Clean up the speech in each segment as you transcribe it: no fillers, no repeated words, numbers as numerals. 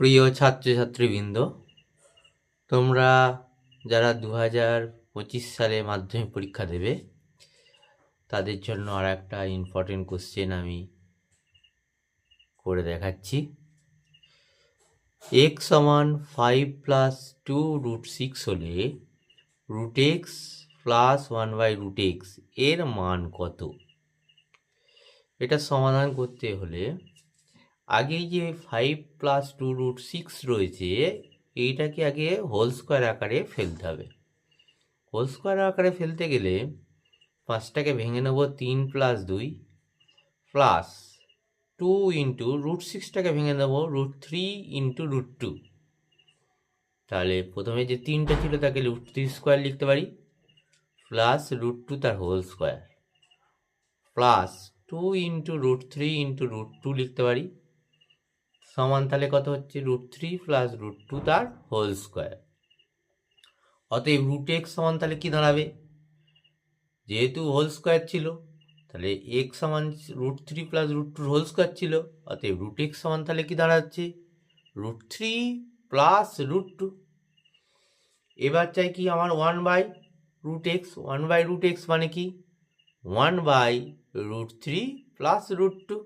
প্রিয় ছাত্রছাত্রীবৃন্দ, তোমরা যারা 2025 সালে মাধ্যমিক পরীক্ষা দেবে তাদের জন্য আর একটা ইম্পর্টেন্ট কোশ্চেন আমি করে দেখাচ্ছি। x সমান 5 প্লাস 2√6 হলে √x প্লাস 1/√x এর মান কত? এটা সমাধান করতে হলে আগে যে 5 প্লাস 2√6 রয়েছে এইটাকে আগে হোল স্কোয়ার আকারে ফেলতে হবে। হোল স্কোয়ার আকারে ফেলতে গেলে 5টাকে ভেঙে নেব 3 প্লাস 2 প্লাস 2 ইন্টু √6টাকে ভেঙে নেব √3 ইন্টু √2। তাহলে প্রথমে যে 3টা ছিল তাকে √3 স্কোয়ার লিখতে পারি, প্লাস √2 তার whole square, plus 2 into √3 into √2 লিখতে পারি, সমান তাহলে কত হচ্ছে √3 প্লাস √2 তার হোল স্কোয়ার। অতএব √x সমান তাহলে কি দাঁড়াবে? যেহেতু হোল স্কোয়ার ছিল তাহলে x সমান √3 প্লাস √2 হোল স্কোয়ার ছিল, অতএব √x সমান তাহলে কি দাঁড়াচ্ছে √3 প্লাস √2। এবার চাই কি আমার 1/√x। 1/√x মানে কি 1/√3 প্লাস √2।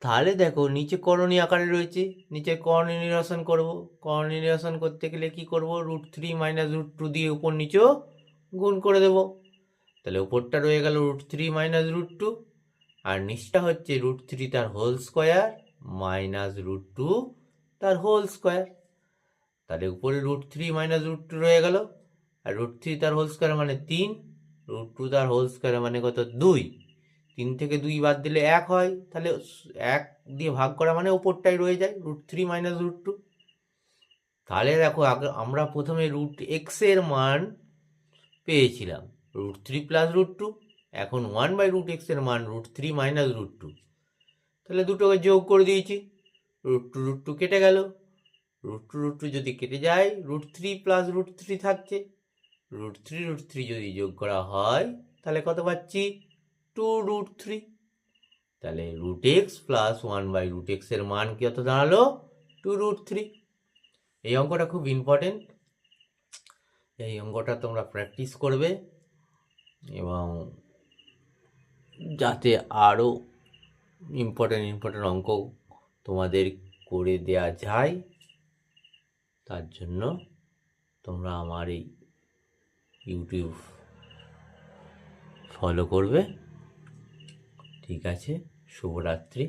তাহলে দেখো নিচে করণীয় আকারে রয়েছে, নিচে করণীয় নিরসন করব। করণীয় নিরসন করতে গেলে কি করব, √3 মাইনাস √2 দিয়ে উপর নিচেও গুণ করে দেব। তাহলে উপরটা রয়ে গেল √3 মাইনাস √2, আর নিচটা হচ্ছে √3 তার হোল স্কোয়ার মাইনাস √2 তার হোল স্কোয়ার। তাহলে উপরে √3 মাইনাস √2 রয়ে গেল, আর √3 তার হোল স্কোয়ার মানে 3, √2 তার হোল স্কোয়ার মানে কত 2। 3 থেকে 2 বাদ দিলে 1 হয়, তাহলে 1 দিয়ে ভাগ করা মানে উপরটাই রয়ে যায় √3 মাইনাস √2। তাহলে দেখো আমরা প্রথমে √x এর মান পেয়েছিলাম √3 প্লাস √2, এখন 1/√x এর মান √3 মাইনাস √2। তাহলে দুটোকে যোগ করে দিয়েছি, √2 কেটে গেল, √2 যদি কেটে যায় √3 প্লাস √3 থাকছে, √3 যদি যোগ করা হয় তাহলে কত পাচ্ছি 2√3। তাহলে √x প্লাস 1/√x এর মান কত দাঁড়ালো 2√3। এই অঙ্কটা খুব ইম্পর্টেন্ট, এই অঙ্কটা তোমরা প্র্যাকটিস করবে এবং যাতে আরও ইম্পর্টেন্ট অঙ্ক তোমাদের করে দেয়া যায় তার জন্য তোমরা আমার এই ইউটিউব ফলো করবে। ঠিক আছে, শুভরাত্রি।